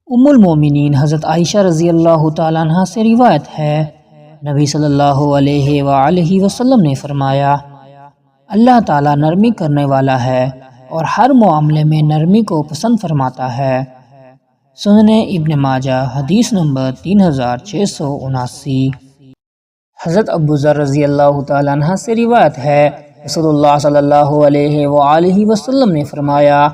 ام المومنین حضرت عائشہ رضی اللہ تعالیٰ عنہ سے روایت ہے، نبی صلی اللہ علیہ وآلہ وسلم نے فرمایا، اللہ تعالیٰ نرمی کرنے والا ہے اور ہر معاملے میں نرمی کو پسند فرماتا ہے۔ سنن ابن ماجہ حدیث نمبر 3679۔ حضرت ابو ذر رضی اللہ تعالیٰ عنہ سے روایت ہے، رسول اللہ صلی اللہ علیہ وآلہ وسلم نے فرمایا،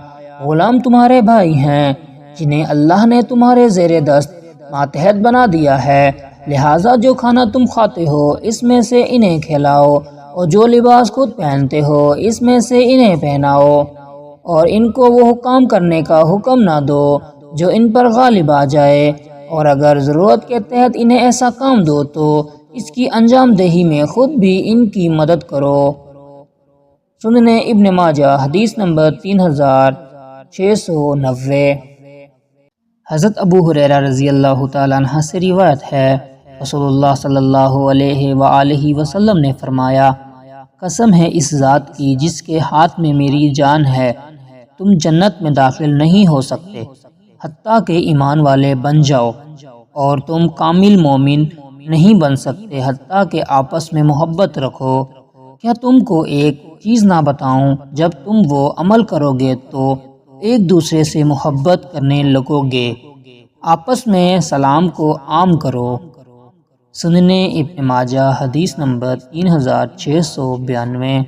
غلام تمہارے بھائی ہیں جنہیں اللہ نے تمہارے زیر دست ماتحت بنا دیا ہے، لہٰذا جو کھانا تم کھاتے ہو اس میں سے انہیں کھلاؤ، اور جو لباس خود پہنتے ہو اس میں سے انہیں پہناؤ، اور ان کو وہ کام کرنے کا حکم نہ دو جو ان پر غالب آ جائے، اور اگر ضرورت کے تحت انہیں ایسا کام دو تو اس کی انجام دہی میں خود بھی ان کی مدد کرو۔ سنن ابن ماجہ حدیث نمبر 3690۔ حضرت ابو ہریرہ رضی اللہ تعالیٰ عنہ سے روایت ہے، رسول اللہ صلی اللہ علیہ وآلہ وسلم نے فرمایا، قسم ہے اس ذات کی جس کے ہاتھ میں میری جان ہے، تم جنت میں داخل نہیں ہو سکتے حتیٰ کہ ایمان والے بن جاؤ، اور تم کامل مومن نہیں بن سکتے حتیٰ کہ آپس میں محبت رکھو۔ کیا تم کو ایک چیز نہ بتاؤں؟ جب تم وہ عمل کرو گے تو ایک دوسرے سے محبت کرنے لگو گے، آپس میں سلام کو عام کرو۔ سنن ابن ماجہ حدیث نمبر 3692۔